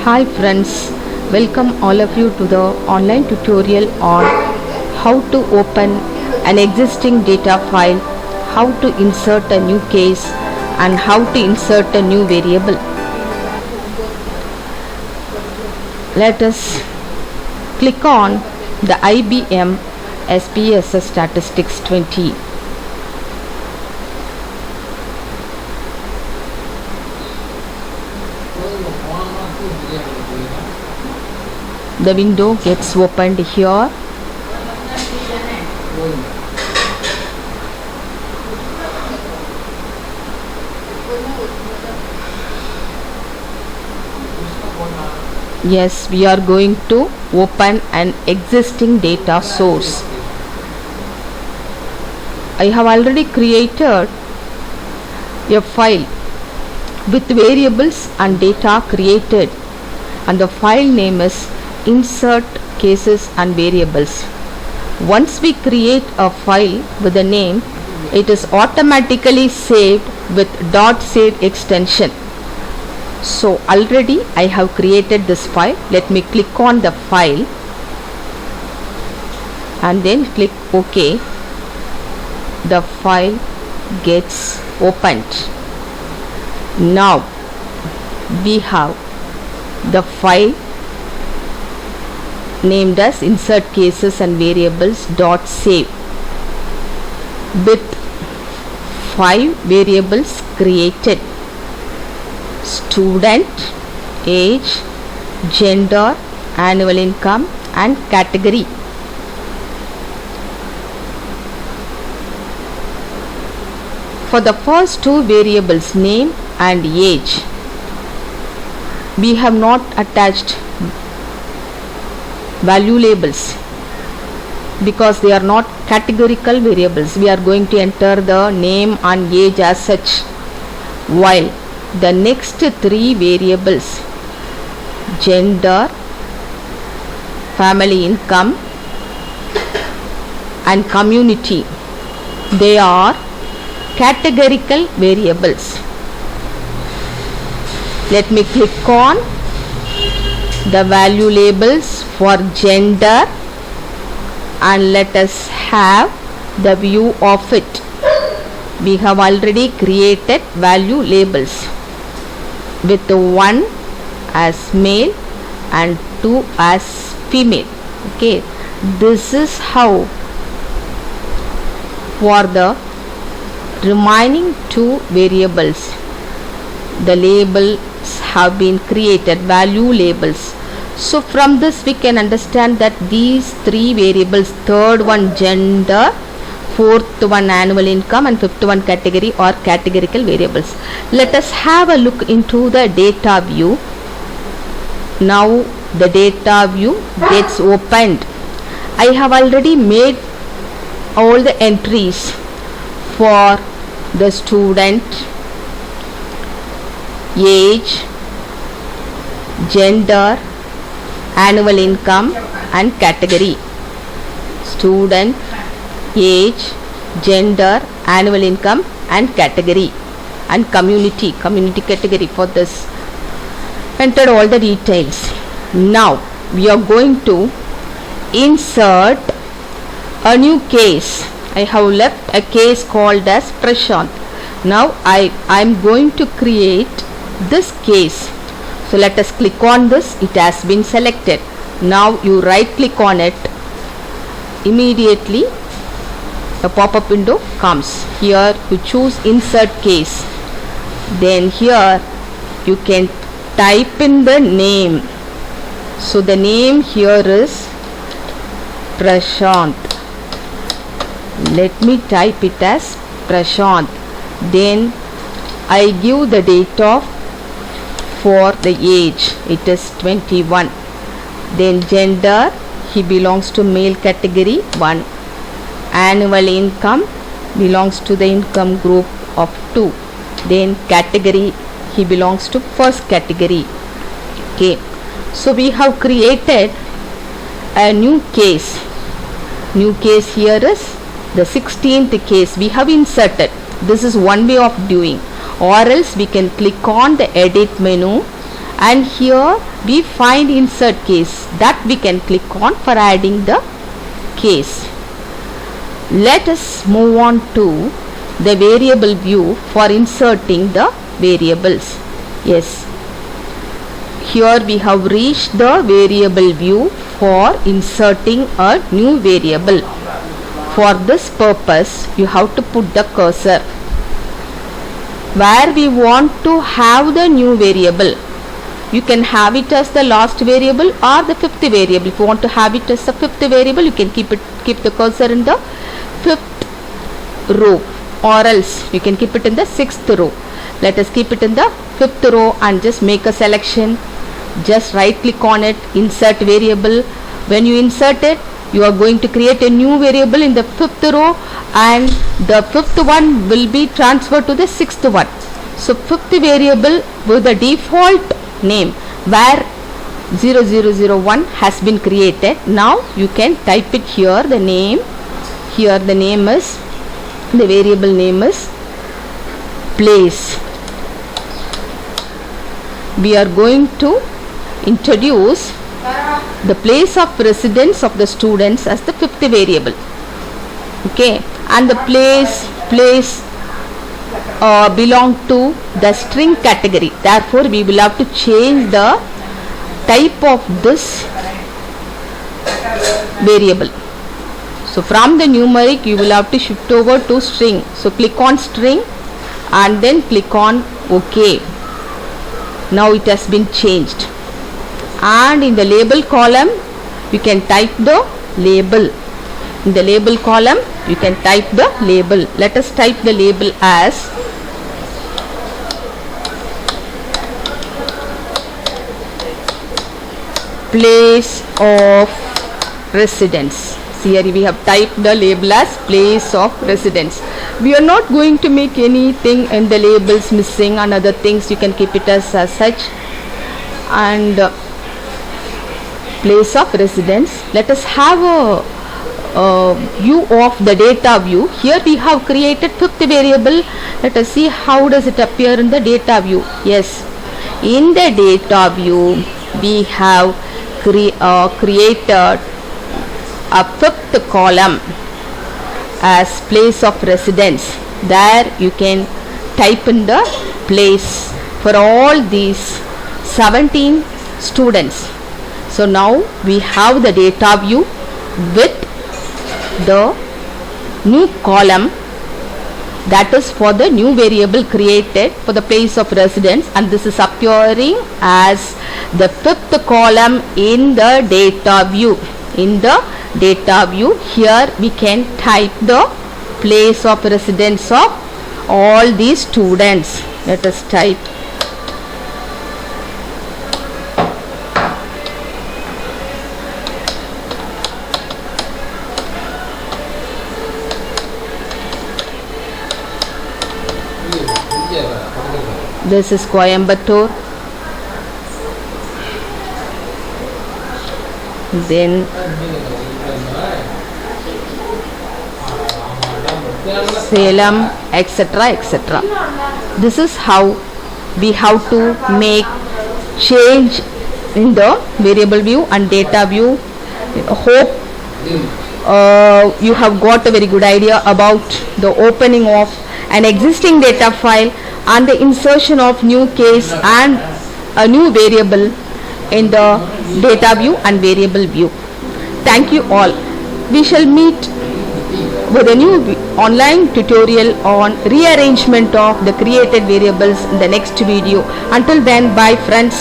Hi friends, welcome all of you to the online tutorial on how to open an existing data file, how to insert a new case and how to insert a new variable. Let us click on the IBM SPSS Statistics 20. The window gets opened here. Yes, we are going to open an existing data source. I have already created a file with variables and data created, and the file name is insert cases and variables. Once we create a file with a name, it is automatically saved with .save extension. So already I have created this file. Let me click on the file and then click OK. The file gets opened. Now we have the file named as insert cases and variables .save with 5 variables created: student, age, gender, annual income and category. For the first 2 variables, name and age, we have not attached value labels because they are not categorical variables. We are going to enter the name and age as such, while the next 3 variables, gender, family income and community, they are categorical variables. Let me click on the value labels for gender and let us have the view of it. We have already created value labels with 1 as male and 2 as female. Okay, this is how for the remaining 2 variables the labels have been created, value labels. So from this we can understand that these 3 variables, third one gender, fourth one annual income and fifth one category, are categorical variables. Let us have a look into the data view. Now the data view gets opened. I have already made all the entries for the student, age, gender, annual income and category. Student, age, gender, annual income and category, and community category. For this entered all the details. Now we are going to insert a new case. I have left a case called as Prashant. Now I am going to create this case. So let us click on this. It has been selected. Now you right click on it. Immediately a pop-up window comes. Here you choose insert case. Then here you can type in the name. So the name here is Prashant. Let me type it as Prashant. Then I give the date of for the age, it is 21. Then gender, he belongs to male category 1. Annual income belongs to the income group of 2. Then category, he belongs to first category. Okay, so we have created a new case. New case here is the 16th case we have inserted. This is one way of doing, or else we can click on the edit menu and here we find insert case that we can click on for adding the case. Let us move on to the variable view for inserting the variables. Yes, here we have reached the variable view for inserting a new variable. For this purpose you have to put the cursor where we want to have the new variable. You can have it as the last variable or the fifth variable. If you want to have it as the fifth variable, you can keep the cursor in the fifth row, or else you can keep it in the sixth row. Let us keep it in the fifth row and just make a selection. Just right click on it, insert variable. When you insert it, you are going to create a new variable in the fifth row, and the fifth one will be transferred to the sixth one. So fifth variable with the default name where 0001 has been created. Now you can type it here, the name. Here the name is, the variable name is place. We are going to introduce the place of residence of the students as the fifth variable. Okay, and the place belong to the string category. Therefore we will have to change the type of this variable. So from the numeric you will have to shift over to string. So click on string and then click on OK. Now it has been changed. And in the label column you can type the label. In the label column you can type the label. Let us type the label as place of residence. See, here we have typed the label as place of residence. We are not going to make anything in the labels missing and other things. You can keep it as such. And place of residence. Let us have a view of the data view. Here we have created fifth variable. Let us see how does it appear in the data view. Yes, in the data view we have created a fifth column as place of residence. There you can type in the place for all these 17 students. So now we have the data view with the new column, that is for the new variable created for the place of residence, and this is appearing as the fifth column in the data view. In the data view, here we can type the place of residence of all these students. Let us type this is Coimbatore. Then Salem, etc., etc. This is how we have to make change in the variable view and data view. Hope you have got a very good idea about the opening of an existing data file and the insertion of new case and a new variable in the data view and variable view. Thank you all. We shall meet with a new online tutorial on rearrangement of the created variables in the next video. Until then, bye friends.